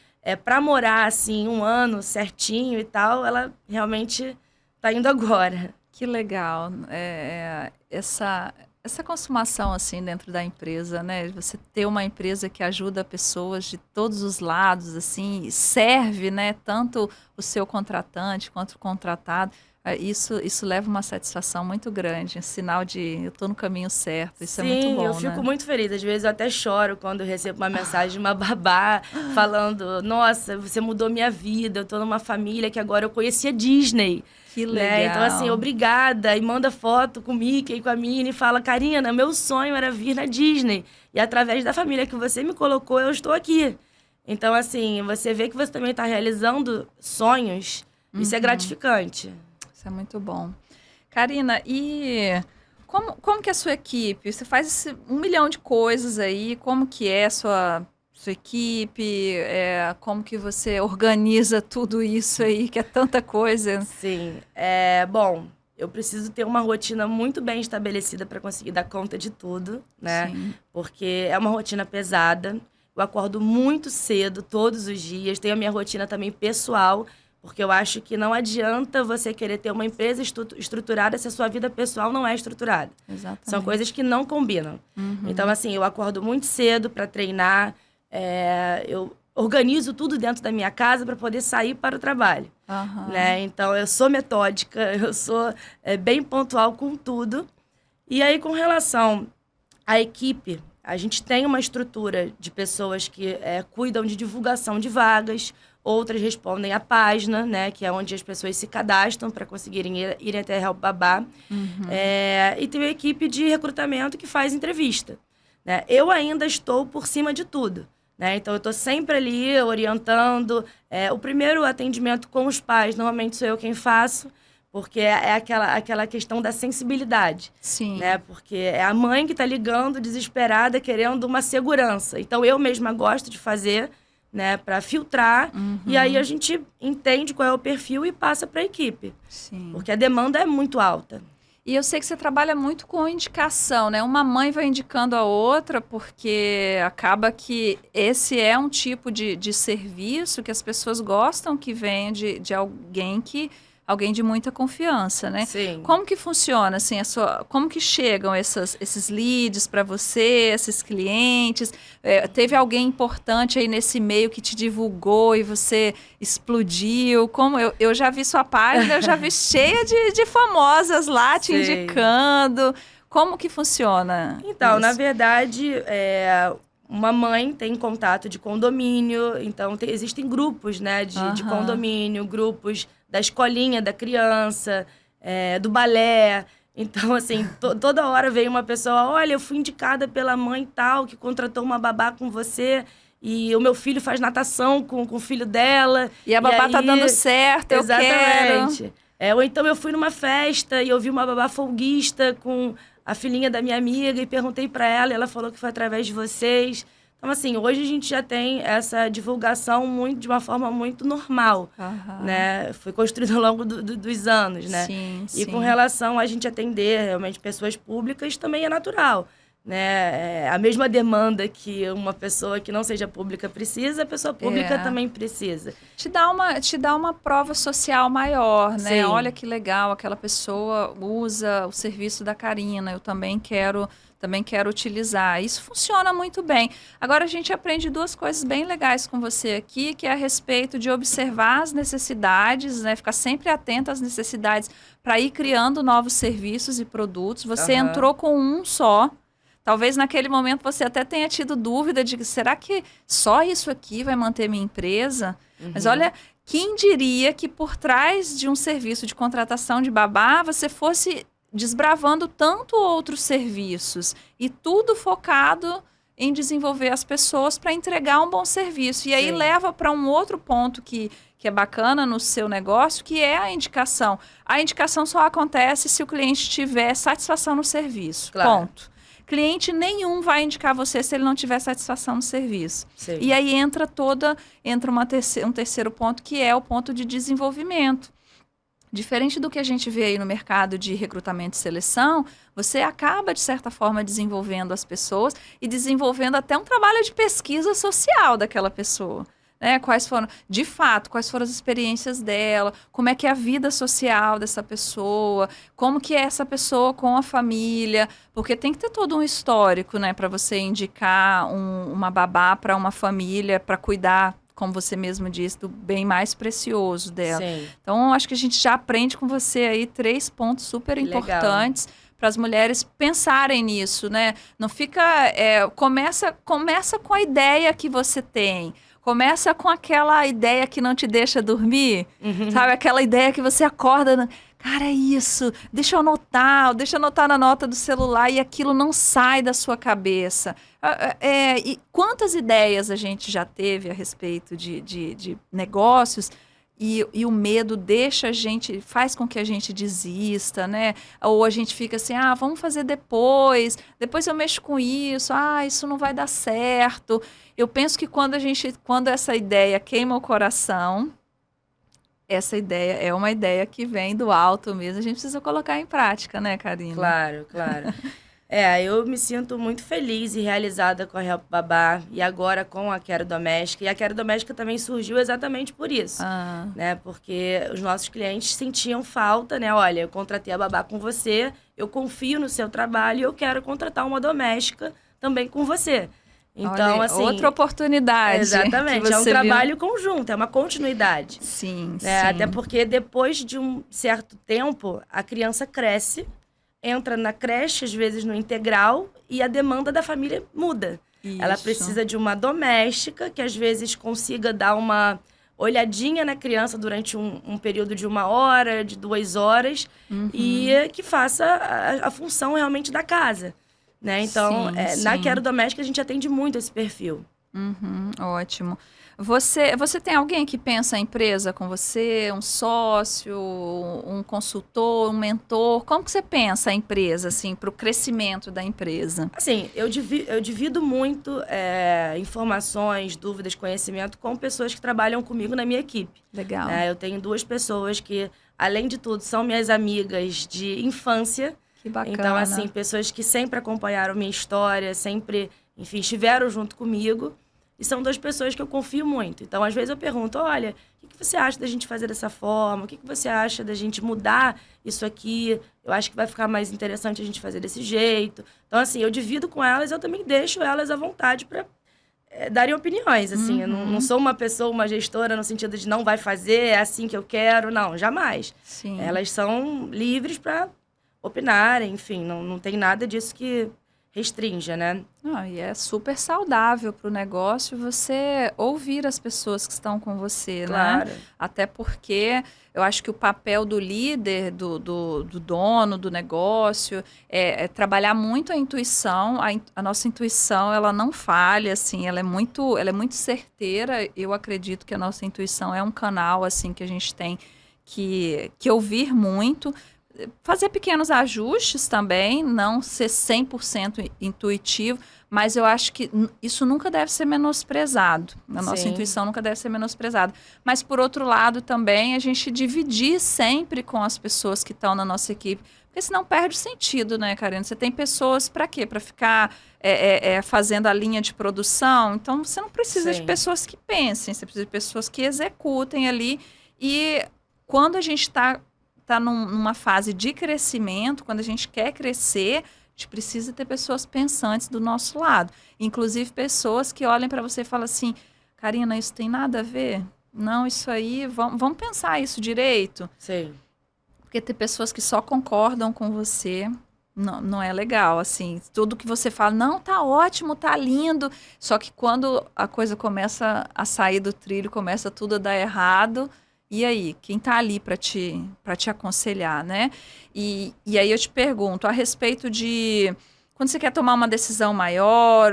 para morar assim 1 ano certinho e tal, ela realmente está indo agora. Que legal. Essa consumação assim dentro da empresa, né? Você ter uma empresa que ajuda pessoas de todos os lados, assim, serve, né? Tanto o seu contratante quanto o contratado. Isso leva uma satisfação muito grande, um sinal de eu estou no caminho certo. Isso Sim, é muito bom, eu fico né? muito feliz. Às vezes eu até choro quando eu recebo uma mensagem de uma babá falando: nossa, você mudou minha vida, eu estou numa família que agora eu conhecia Disney. Que legal. Né? Então, assim, obrigada. E manda foto com o Mickey, com a Minnie, e fala: Karina, meu sonho era vir na Disney. E através da família que você me colocou, eu estou aqui. Então, assim, você vê que você também está realizando sonhos. Isso é gratificante. Isso é muito bom. Karina, e como que é a sua equipe? Você faz 1 milhão de coisas aí, como que é a sua equipe? Como que você organiza tudo isso aí, que é tanta coisa? Sim. Bom, eu preciso ter uma rotina muito bem estabelecida para conseguir dar conta de tudo, né? Sim. Porque é uma rotina pesada. Eu acordo muito cedo, todos os dias. Tenho a minha rotina também pessoal, porque eu acho que não adianta você querer ter uma empresa estruturada se a sua vida pessoal não é estruturada. Exatamente. São coisas que não combinam. Então, assim, eu acordo muito cedo para treinar. Eu organizo tudo dentro da minha casa para poder sair para o trabalho. Né? Então, eu sou metódica, eu sou bem pontual com tudo. E aí, com relação à equipe, a gente tem uma estrutura de pessoas que cuidam de divulgação de vagas, outras respondem à página, né, que é onde as pessoas se cadastram para conseguirem ir até Help Babá. E tem uma equipe de recrutamento que faz entrevista. Né? Eu ainda estou por cima de tudo. Né? Então, eu estou sempre ali orientando. O primeiro atendimento com os pais, normalmente sou eu quem faço, porque é aquela questão da sensibilidade. Sim. Né? Porque é a mãe que está ligando, desesperada, querendo uma segurança. Então, eu mesma gosto de fazer, né, para filtrar, e aí a gente entende qual é o perfil e passa para a equipe. Sim. Porque a demanda é muito alta. E eu sei que você trabalha muito com indicação, né? Uma mãe vai indicando a outra, porque acaba que esse é um tipo de serviço que as pessoas gostam que venha de alguém de muita confiança, né? Sim. Como que funciona, assim, como que chegam esses leads para você, esses clientes? Teve alguém importante aí nesse meio que te divulgou e você explodiu? Como eu já vi sua página, eu já vi cheia de famosas lá te indicando. Como que funciona? Então, isso? na verdade, uma mãe tem contato de condomínio, então existem grupos, né, de condomínio, grupos da escolinha da criança, do balé. Então, assim, toda hora vem uma pessoa: olha, eu fui indicada pela mãe tal, que contratou uma babá com você, e o meu filho faz natação com o filho dela. E a babá tá dando certo, eu quero. Exatamente. Ou então eu fui numa festa e eu vi uma babá folguista com a filhinha da minha amiga e perguntei para ela, e ela falou que foi através de vocês. Então, assim, hoje a gente já tem essa divulgação de uma forma muito normal, né? Foi construída ao longo dos anos, né? Sim, e com relação a gente atender realmente pessoas públicas, também é natural, né? A mesma demanda que uma pessoa que não seja pública precisa, a pessoa pública também precisa. Te dá uma prova social maior, né? Sim. Olha que legal, aquela pessoa usa o serviço da Karina, eu também quero utilizar. Isso funciona muito bem. Agora a gente aprende 2 coisas bem legais com você aqui, que é a respeito de observar as necessidades, né? Ficar sempre atento às necessidades para ir criando novos serviços e produtos. Você entrou com um só. Talvez naquele momento você até tenha tido dúvida de será que só isso aqui vai manter minha empresa? Mas olha, quem diria que por trás de um serviço de contratação de babá, você fosse desbravando tanto outros serviços e tudo focado em desenvolver as pessoas para entregar um bom serviço. E aí Sim. leva para um outro ponto que é bacana no seu negócio, que é a indicação. A indicação só acontece se o cliente tiver satisfação no serviço. Claro. Ponto. Cliente nenhum vai indicar você se ele não tiver satisfação no serviço. Sim. E aí entra um terceiro ponto, que é o ponto de desenvolvimento. Diferente do que a gente vê aí no mercado de recrutamento e seleção, você acaba, de certa forma, desenvolvendo as pessoas e desenvolvendo até um trabalho de pesquisa social daquela pessoa. Né? Quais foram as experiências dela, como é que é a vida social dessa pessoa, como que é essa pessoa com a família, porque tem que ter todo um histórico, né, para você indicar uma babá para uma família, para cuidar, como você mesmo disse, do bem mais precioso dela. Sim. Então, acho que a gente já aprende com você aí 3 pontos super importantes para as mulheres pensarem nisso, né? Não fica... começa com a ideia que você tem. Começa com aquela ideia que não te deixa dormir, sabe? Aquela ideia que você acorda... Cara, é isso, deixa eu anotar na nota do celular e aquilo não sai da sua cabeça. E quantas ideias a gente já teve a respeito de negócios e o medo faz com que a gente desista, né? Ou a gente fica assim, vamos fazer depois eu mexo com isso, isso não vai dar certo. Eu penso que quando essa ideia queima o coração... Essa ideia é uma ideia que vem do alto mesmo. A gente precisa colocar em prática, né, Karina? Claro, claro. Eu me sinto muito feliz e realizada com a Help Babá e agora com a Quero Doméstica. E a Quero Doméstica também surgiu exatamente por isso, né? Porque os nossos clientes sentiam falta, né? Olha, eu contratei a babá com você, eu confio no seu trabalho e eu quero contratar uma doméstica também com você. Então, olha, outra oportunidade. Exatamente, é um trabalho conjunto, é uma continuidade. Sim, sim. Até porque depois de um certo tempo, a criança cresce, entra na creche, às vezes no integral, e a demanda da família muda. Isso. Ela precisa de uma doméstica, que às vezes consiga dar uma olhadinha na criança durante um período de 1 hora, de 2 horas, e que faça a função realmente da casa. Né? Então, na Quero Doméstica, a gente atende muito esse perfil. Ótimo. Você tem alguém que pensa a empresa com você? Um sócio, um consultor, um mentor? Como que você pensa a empresa, assim, para o crescimento da empresa? Assim, eu divido muito informações, dúvidas, conhecimento com pessoas que trabalham comigo na minha equipe. Legal. Eu tenho 2 pessoas que, além de tudo, são minhas amigas de infância. Que bacana. Então, assim, pessoas que sempre acompanharam minha história, sempre, enfim, estiveram junto comigo. E são 2 pessoas que eu confio muito. Então, às vezes eu pergunto, olha, o que você acha da gente fazer dessa forma? O que você acha da gente mudar isso aqui? Eu acho que vai ficar mais interessante a gente fazer desse jeito. Então, assim, eu divido com elas, eu também deixo elas à vontade para darem opiniões, assim. Eu não sou uma pessoa, uma gestora no sentido de não vai fazer, é assim que eu quero. Não, jamais. Sim. Elas são livres para opinarem, enfim, não tem nada disso que restrinja, né? E é super saudável para o negócio você ouvir as pessoas que estão com você, claro. Né? Até porque eu acho que o papel do líder, do dono do negócio, é trabalhar muito a intuição. A nossa intuição, ela não falha, assim, ela é muito certeira. Eu acredito que a nossa intuição é um canal, assim, que a gente tem que ouvir muito. Fazer pequenos ajustes também, não ser 100% intuitivo, mas eu acho que isso nunca deve ser menosprezado. A nossa intuição nunca deve ser menosprezada. Mas, por outro lado, também, a gente dividir sempre com as pessoas que estão na nossa equipe, porque senão perde o sentido, né, Karina? Você tem pessoas para quê? Para ficar fazendo a linha de produção? Então, você não precisa de pessoas que pensem, você precisa de pessoas que executem ali. E quando a gente está numa fase de crescimento, quando a gente quer crescer, a gente precisa ter pessoas pensantes do nosso lado. Inclusive pessoas que olhem para você e falam assim, Karina, isso tem nada a ver? Não, isso aí, vamos pensar isso direito. Sim. Porque ter pessoas que só concordam com você não é legal, assim. Tudo que você fala, não, tá ótimo, tá lindo. Só que quando a coisa começa a sair do trilho, começa tudo a dar errado... E aí, quem está ali para te aconselhar, né? E aí eu te pergunto, a respeito de quando você quer tomar uma decisão maior,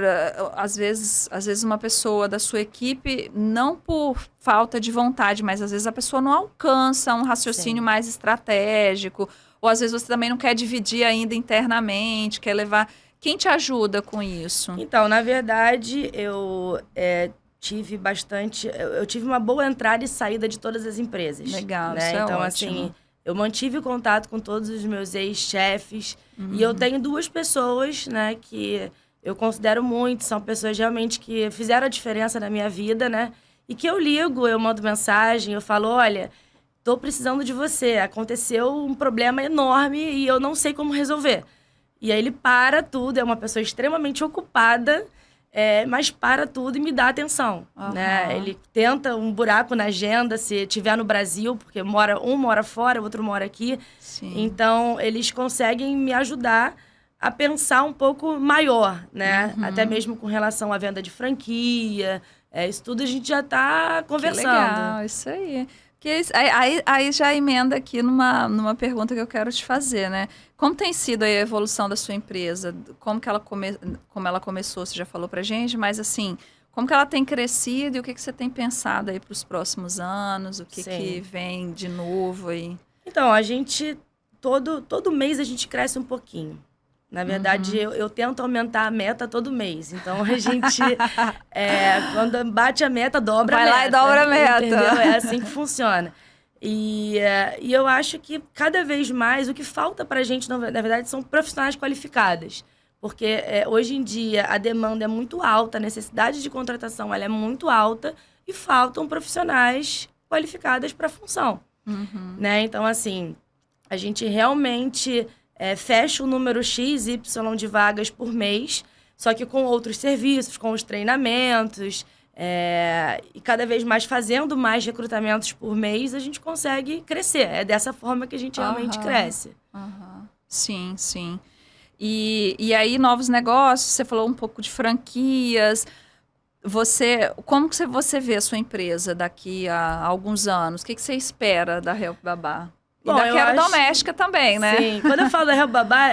às vezes uma pessoa da sua equipe, não por falta de vontade, mas às vezes a pessoa não alcança um raciocínio Sim. mais estratégico, ou às vezes você também não quer dividir ainda internamente, quer levar... Quem te ajuda com isso? Então, na verdade, eu tive bastante... Eu tive uma boa entrada e saída de todas as empresas. Legal, né? isso é então, ótimo. assim, eu mantive contato com todos os meus ex-chefes. E eu tenho 2 pessoas, né, que eu considero muito. São pessoas realmente que fizeram a diferença na minha vida, né? E que eu ligo, eu mando mensagem, eu falo, olha, tô precisando de você. Aconteceu um problema enorme e eu não sei como resolver. E aí ele para tudo, é uma pessoa extremamente ocupada, mas para tudo e me dá atenção, né? Ele tenta um buraco na agenda, se tiver no Brasil, porque um mora fora, o outro mora aqui. Sim. Então, eles conseguem me ajudar a pensar um pouco maior, né? Até mesmo com relação à venda de franquia. Isso tudo a gente já está conversando. Que legal, isso aí. Aí já emenda aqui numa pergunta que eu quero te fazer, né? Como tem sido aí a evolução da sua empresa? Como ela começou, você já falou pra gente, mas assim, como que ela tem crescido e o que você tem pensado aí para os próximos anos? O que vem de novo aí? Então, a gente, todo mês a gente cresce um pouquinho. Na verdade, eu tento aumentar a meta todo mês. Então, a gente, quando bate a meta, dobra a meta. Vai lá e dobra a meta. Entendeu? É assim que funciona. E eu acho que cada vez mais o que falta pra gente, na verdade, são profissionais qualificadas. Porque hoje em dia a demanda é muito alta, a necessidade de contratação ela é muito alta e faltam profissionais qualificadas para a função. Né? Então, assim, a gente realmente fecha o número X, Y de vagas por mês, só que com outros serviços, com os treinamentos, e cada vez mais fazendo mais recrutamentos por mês, a gente consegue crescer. É dessa forma que a gente realmente cresce. Sim, sim. E aí, novos negócios, você falou um pouco de franquias. Como que você vê a sua empresa daqui a alguns anos? O que você espera da Help Babá? E Bom, da Quero Doméstica também, né? Sim, quando eu falo da Help Babá,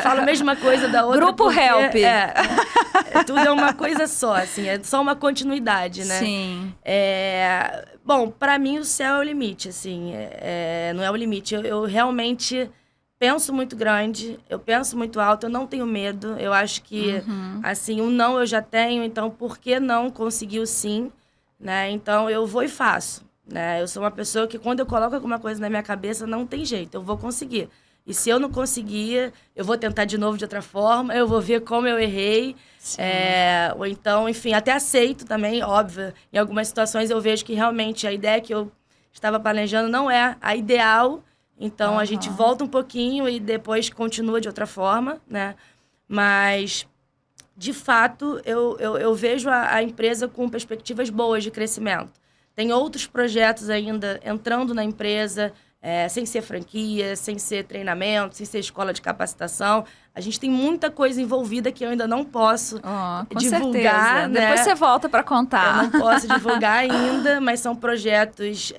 falo a mesma coisa da outra. Grupo Help. Tudo é uma coisa só, assim, é só uma continuidade, né? Sim. Bom, pra mim o céu é o limite, assim, não é o limite. Eu realmente penso muito grande, eu penso muito alto, eu não tenho medo. Eu acho que, assim, um não eu já tenho, então por que não conseguir o sim, né? Então eu vou e faço. Né? Eu sou uma pessoa que, quando eu coloco alguma coisa na minha cabeça, não tem jeito, eu vou conseguir. E se eu não conseguir, eu vou tentar de novo de outra forma, eu vou ver como eu errei. Ou então, enfim, até aceito também, óbvio. Em algumas situações eu vejo que realmente a ideia que eu estava planejando não é a ideal. Então, a gente volta um pouquinho e depois continua de outra forma, né? Mas, de fato, eu vejo a empresa com perspectivas boas de crescimento. Tem outros projetos ainda entrando na empresa, sem ser franquia, sem ser treinamento, sem ser escola de capacitação. A gente tem muita coisa envolvida que eu ainda não posso divulgar. Né? Depois você volta para contar. Eu não posso divulgar ainda, mas são projetos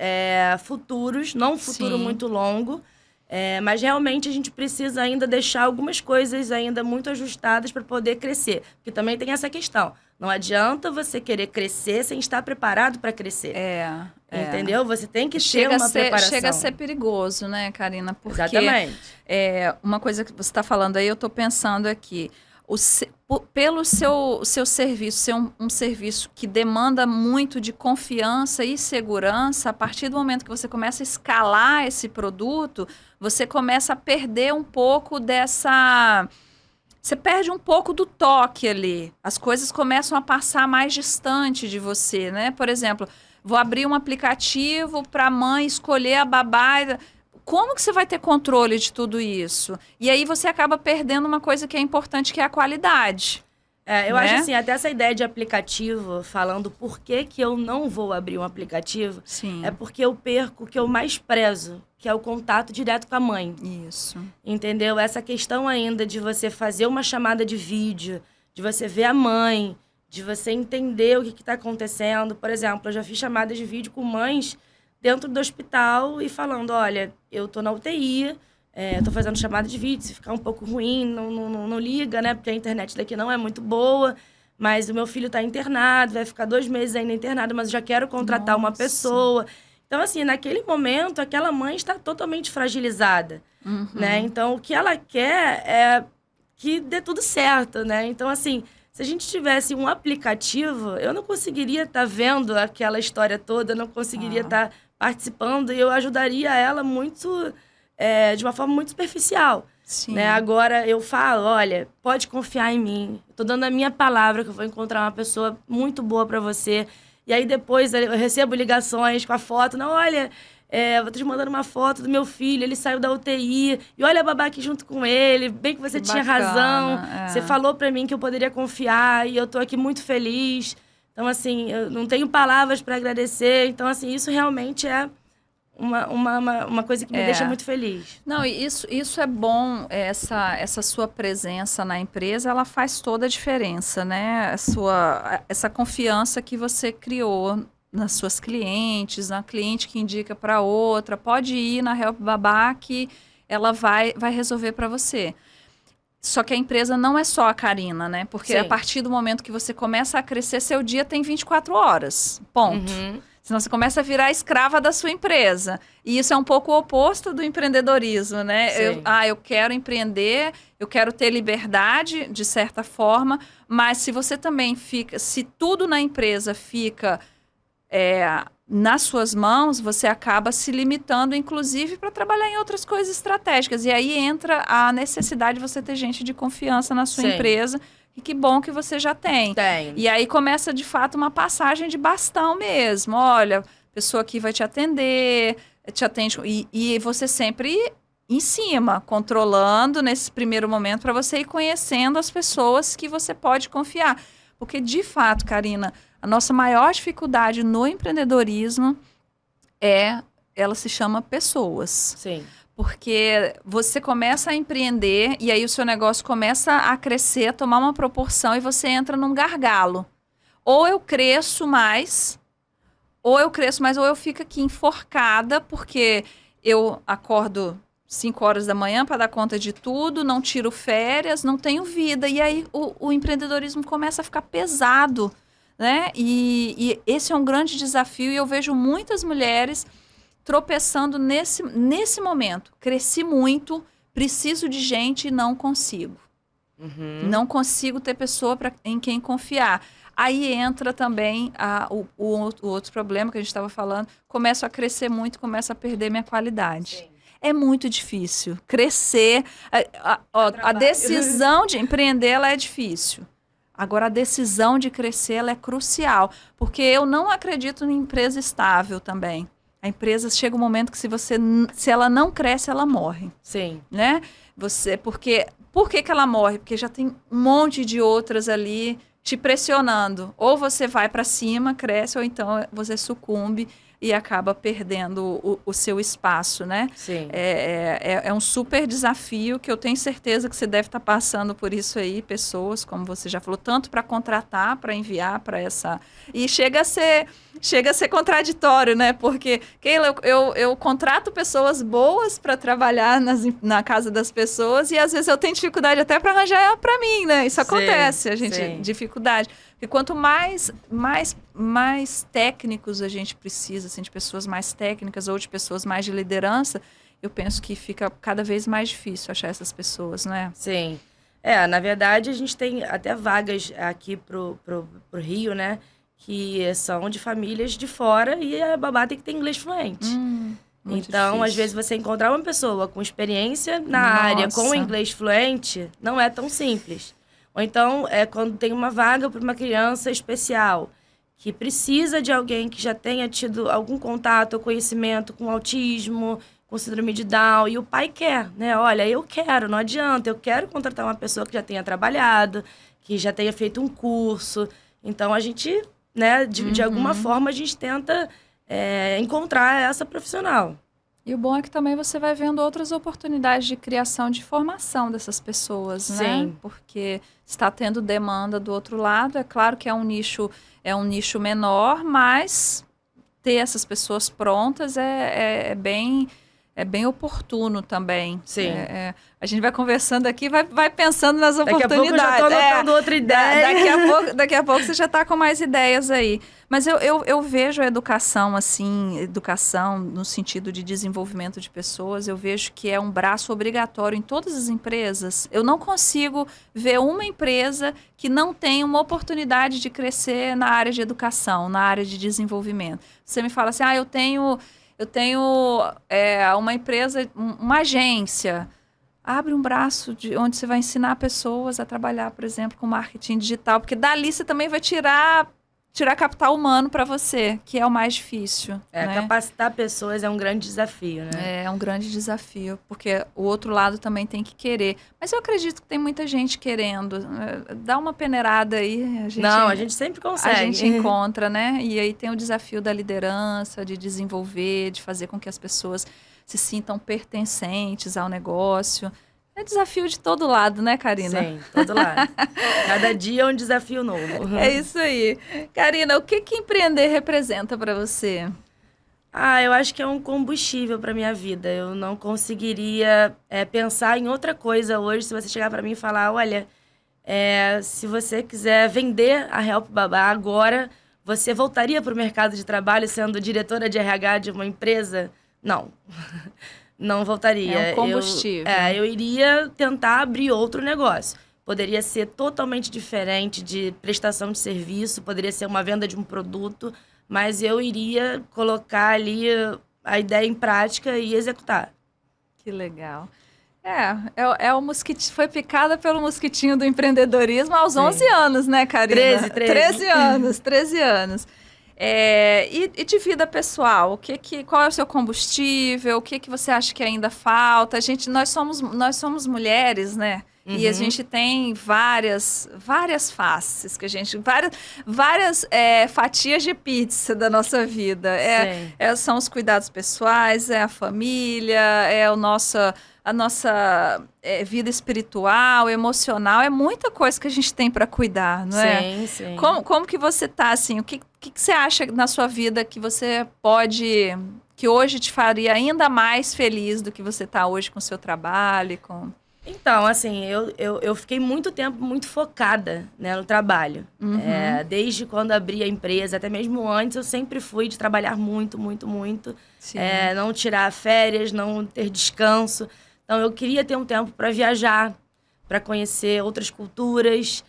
futuros, não um futuro muito longo. Mas realmente a gente precisa ainda deixar algumas coisas ainda muito ajustadas para poder crescer. Porque também tem essa questão. Não adianta você querer crescer sem estar preparado para crescer. Entendeu? Você tem que ter uma preparação. Chega a ser perigoso, né, Karina? Porque exatamente. Uma coisa que você está falando aí, eu estou pensando aqui. Pelo seu serviço ser um serviço que demanda muito de confiança e segurança, a partir do momento que você começa a escalar esse produto, você começa a perder um pouco dessa... Você perde um pouco do toque ali. As coisas começam a passar mais distante de você, né? Por exemplo, vou abrir um aplicativo para a mãe escolher a babá. Como que você vai ter controle de tudo isso? E aí você acaba perdendo uma coisa que é importante, que é a qualidade. Eu acho assim, até essa ideia de aplicativo, falando por que eu não vou abrir um aplicativo, é porque eu perco o que eu mais prezo, que é o contato direto com a mãe. Isso. Entendeu? Essa questão ainda de você fazer uma chamada de vídeo, de você ver a mãe, de você entender o que está acontecendo. Por exemplo, eu já fiz chamadas de vídeo com mães dentro do hospital e falando, olha, eu tô na UTI, tô fazendo chamada de vídeo, se ficar um pouco ruim, não liga, né? Porque a internet daqui não é muito boa. Mas o meu filho tá internado, vai ficar 2 meses ainda internado, mas eu já quero contratar uma pessoa. Então, assim, naquele momento, aquela mãe está totalmente fragilizada, né? Então, o que ela quer é que dê tudo certo, né? Então, assim, se a gente tivesse um aplicativo, eu não conseguiria estar vendo aquela história toda, eu não conseguiria estar participando e eu ajudaria ela muito, de uma forma muito superficial. Sim. Né? Agora eu falo, olha, pode confiar em mim. Estou dando a minha palavra que eu vou encontrar uma pessoa muito boa para você. E aí depois eu recebo ligações com a foto. Não, olha, vou te mandando uma foto do meu filho, ele saiu da UTI. E olha a babá aqui junto com ele. Bem que você tinha razão. Você falou para mim que eu poderia confiar e eu estou aqui muito feliz. Então, assim, eu não tenho palavras para agradecer. Então, assim, isso realmente é uma coisa que me deixa muito feliz. Não, isso é bom, essa sua presença na empresa, ela faz toda a diferença, né? Essa confiança que você criou nas suas clientes, na cliente que indica para outra, pode ir na Help Babá que ela vai resolver para você. Só que a empresa não é só a Karina, né? Porque a partir do momento que você começa a crescer, seu dia tem 24 horas, ponto. Senão você começa a virar escrava da sua empresa. E isso é um pouco o oposto do empreendedorismo, né? Eu quero empreender, eu quero ter liberdade, de certa forma, mas se você também se tudo na empresa fica nas suas mãos, você acaba se limitando, inclusive, para trabalhar em outras coisas estratégicas. E aí entra a necessidade de você ter gente de confiança na sua empresa. E que bom que você já tem. E aí começa, de fato, uma passagem de bastão mesmo. Olha, a pessoa aqui vai te atender, te atende. E você sempre em cima, controlando nesse primeiro momento, para você ir conhecendo as pessoas que você pode confiar. Porque, de fato, Karina, a nossa maior dificuldade no empreendedorismo ela se chama pessoas. Sim. Porque você começa a empreender e aí o seu negócio começa a crescer, a tomar uma proporção e você entra num gargalo. Ou eu cresço mais, ou eu fico aqui enforcada porque eu acordo 5 horas da manhã para dar conta de tudo, não tiro férias, não tenho vida. E aí o empreendedorismo começa a ficar pesado, né? E esse é um grande desafio e eu vejo muitas mulheres tropeçando nesse momento. Cresci muito, preciso de gente e não consigo. Não consigo ter pessoa em quem confiar. Aí entra também o outro problema que a gente estava falando. Começo a crescer muito, começo a perder minha qualidade. Sim. É muito difícil. Crescer, a decisão de empreender ela é difícil. Agora, a decisão de crescer ela é crucial. Porque eu não acredito em empresa estável também. A empresa chega um momento que se ela não cresce, ela morre. Sim. Né? Por que ela morre? Porque já tem um monte de outras ali te pressionando. Ou você vai para cima, cresce, ou então você sucumbe e acaba perdendo o seu espaço, né? Sim. É um super desafio que eu tenho certeza que você deve estar passando por isso aí, pessoas, como você já falou, tanto para contratar, para enviar para essa... E chega a ser contraditório, né? Porque, Keila, eu contrato pessoas boas para trabalhar na casa das pessoas e às vezes eu tenho dificuldade até para arranjar para mim, né? Isso acontece, dificuldade. Porque quanto mais técnicos a gente precisa, assim, de pessoas mais técnicas ou de pessoas mais de liderança, eu penso que fica cada vez mais difícil achar essas pessoas, né? Sim. Na verdade, a gente tem até vagas aqui pro Rio, né? Que são de famílias de fora e a babá tem que ter inglês fluente. Então, difícil. Às vezes, você encontrar uma pessoa com experiência na área, com inglês fluente, não é tão simples. Ou então, quando tem uma vaga para uma criança especial, que precisa de alguém que já tenha tido algum contato ou conhecimento com autismo, com síndrome de Down, e o pai quer, né? Olha, eu quero, não adianta, eu quero contratar uma pessoa que já tenha trabalhado, que já tenha feito um curso. Então, a gente, né, de alguma forma, a gente tenta encontrar essa profissional. E o bom é que também você vai vendo outras oportunidades de criação de formação dessas pessoas, né? Sim. Porque está tendo demanda do outro lado. É claro que é um nicho menor, mas ter essas pessoas prontas é é bem oportuno também. Sim. A gente vai conversando aqui, vai pensando nas oportunidades. Daqui a pouco eu já tô anotando outra ideia. Daqui a pouco você já está com mais ideias aí. Mas eu vejo a educação, assim, educação no sentido de desenvolvimento de pessoas, eu vejo que é um braço obrigatório em todas as empresas. Eu não consigo ver uma empresa que não tem uma oportunidade de crescer na área de educação, na área de desenvolvimento. Você me fala assim, eu tenho uma empresa, uma agência. Abre um braço onde você vai ensinar pessoas a trabalhar, por exemplo, com marketing digital, porque dali você também vai tirar capital humano para você, que é o mais difícil. Né? Capacitar pessoas é um grande desafio, né? É um grande desafio, porque o outro lado também tem que querer. Mas eu acredito que tem muita gente querendo. Dá uma peneirada aí. A gente sempre consegue. A gente encontra, né? E aí tem o desafio da liderança, de desenvolver, de fazer com que as pessoas se sintam pertencentes ao negócio. É desafio de todo lado, né, Karina? Sim, todo lado. Cada dia é um desafio novo. É isso aí. Karina, o que empreender representa para você? Eu acho que é um combustível para minha vida. Eu não conseguiria pensar em outra coisa hoje se você chegar para mim e falar, olha, se você quiser vender a Help Babá agora, você voltaria para o mercado de trabalho sendo diretora de RH de uma empresa? Não. Não voltaria. É um combustível. Eu iria tentar abrir outro negócio. Poderia ser totalmente diferente de prestação de serviço, poderia ser uma venda de um produto, mas eu iria colocar ali a ideia em prática e executar. Que legal. O mosquitinho, foi picada pelo mosquitinho do empreendedorismo aos 11 anos, né, Karina? 13 anos. E de vida pessoal, qual é o seu combustível? O que você acha que ainda falta? Nós somos mulheres, né? Uhum. E a gente tem várias faces, várias fatias de pizza da nossa vida. São os cuidados pessoais, a família, a nossa vida espiritual, emocional, é muita coisa que a gente tem para cuidar, não é? Sim. Como que você tá, assim, o que você acha na sua vida que que hoje te faria ainda mais feliz do que você está hoje com o seu trabalho? Então, assim, eu fiquei muito tempo muito focada, né, no trabalho. Uhum. Desde quando abri a empresa, até mesmo antes, eu sempre fui de trabalhar muito, muito, muito. Não tirar férias, não ter descanso. Então, eu queria ter um tempo para viajar, para conhecer outras culturas.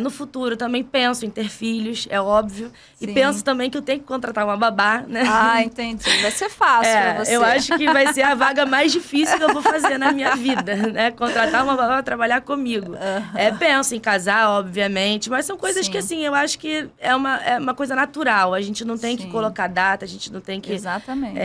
No futuro, também penso em ter filhos, é óbvio. Sim. E penso também que eu tenho que contratar uma babá, né? Entendi. Vai ser fácil para você. Eu acho que vai ser a vaga mais difícil que eu vou fazer na minha vida, né? Contratar uma babá para trabalhar comigo. Uhum. Penso em casar, obviamente, mas são coisas que, assim, eu acho que é uma coisa natural. A gente não tem que colocar data, a gente não tem que... Exatamente.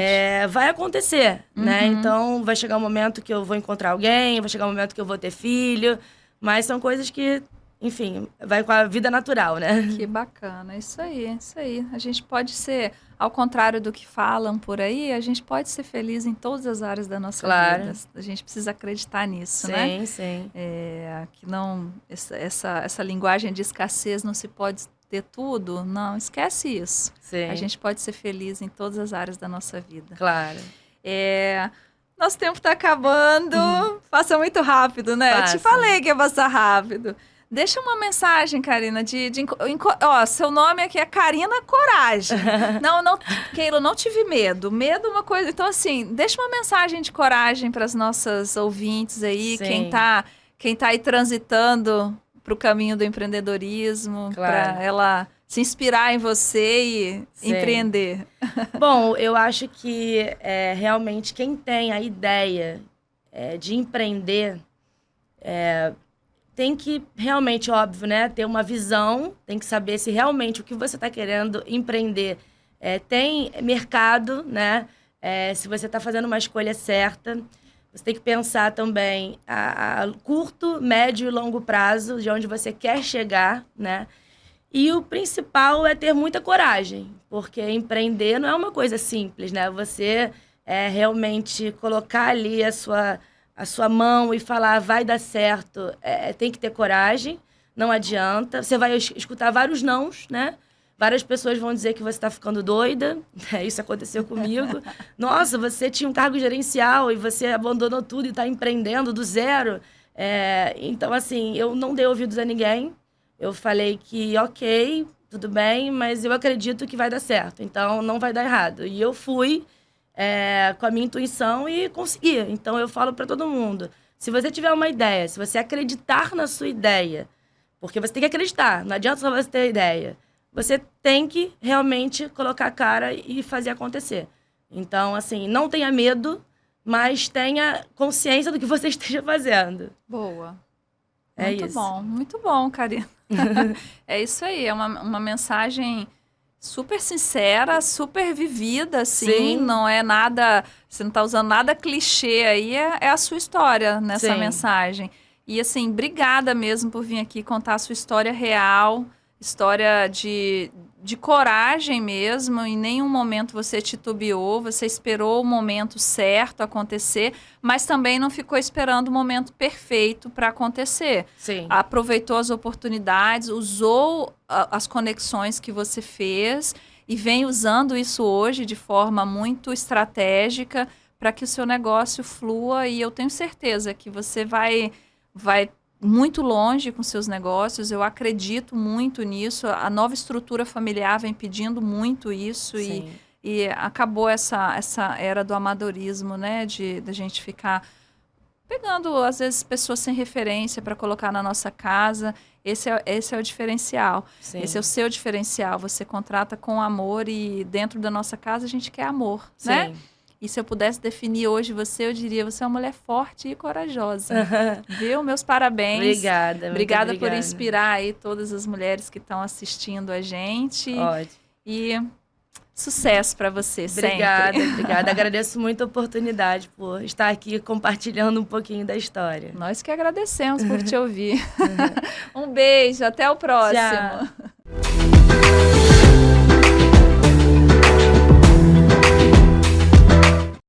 Vai acontecer, né? Então, vai chegar um momento que eu vou encontrar alguém, vai chegar um momento que eu vou ter filho, mas são coisas que... Enfim, vai com a vida natural, né? Que bacana, isso aí. A gente pode ser, ao contrário do que falam por aí, a gente pode ser feliz em todas as áreas da nossa vida. A gente precisa acreditar nisso, né? Sim. Que não, essa linguagem de escassez não se pode ter tudo, não, esquece isso. Sim. A gente pode ser feliz em todas as áreas da nossa vida. Claro. Nosso tempo está acabando, passa muito rápido, né? Passa. Eu te falei que ia passar rápido. Deixa uma mensagem, Karina, seu nome aqui é Karina Coragem. Não, Keila, não tive medo. Medo é uma coisa... Então, assim, deixa uma mensagem de coragem para as nossas ouvintes aí, quem tá aí transitando para o caminho do empreendedorismo, para ela se inspirar em você e empreender. Bom, eu acho que realmente quem tem a ideia de empreender... tem que realmente, óbvio, né, ter uma visão, tem que saber se realmente o que você está querendo empreender tem mercado, né? Se você está fazendo uma escolha certa, você tem que pensar também a curto, médio e longo prazo, de onde você quer chegar, né? E o principal é ter muita coragem, porque empreender não é uma coisa simples, né? Você realmente colocar ali a sua mão e falar, vai dar certo, tem que ter coragem, não adianta. Você vai escutar vários nãos, né? Várias pessoas vão dizer que você está ficando doida. Isso aconteceu comigo. Nossa, você tinha um cargo gerencial e você abandonou tudo e está empreendendo do zero. Então, assim, eu não dei ouvidos a ninguém. Eu falei que, ok, tudo bem, mas eu acredito que vai dar certo. Então, não vai dar errado. E eu fui com a minha intuição e consegui. Então, eu falo para todo mundo. Se você tiver uma ideia, se você acreditar na sua ideia, porque você tem que acreditar, não adianta só você ter ideia. Você tem que realmente colocar a cara e fazer acontecer. Então, assim, não tenha medo, mas tenha consciência do que você esteja fazendo. Boa. Isso. Muito bom, Karina. É isso aí, é uma mensagem super sincera, super vivida, assim. Sim. Não é nada, você não está usando nada clichê aí, é a sua história nessa mensagem. E assim, obrigada mesmo por vir aqui contar a sua história real, história de coragem mesmo. Em nenhum momento você titubeou, você esperou o momento certo acontecer, mas também não ficou esperando o momento perfeito para acontecer. Sim. Aproveitou as oportunidades, usou as conexões que você fez e vem usando isso hoje de forma muito estratégica para que o seu negócio flua. E eu tenho certeza que você vai muito longe com seus negócios. Eu acredito muito nisso. A nova estrutura familiar vem pedindo muito isso. E acabou essa era do amadorismo, né? Da gente ficar pegando, às vezes, pessoas sem referência para colocar na nossa casa. Esse é o diferencial. Sim. Esse é o seu diferencial. Você contrata com amor e dentro da nossa casa a gente quer amor, né? E se eu pudesse definir hoje você, eu diria, você é uma mulher forte e corajosa. Viu? Meus parabéns. Obrigada por inspirar aí todas as mulheres que estão assistindo a gente. Ótimo. E sucesso para você sempre. Obrigada. Agradeço muito a oportunidade por estar aqui compartilhando um pouquinho da história. Nós que agradecemos por te ouvir. Um beijo, até o próximo. Tchau.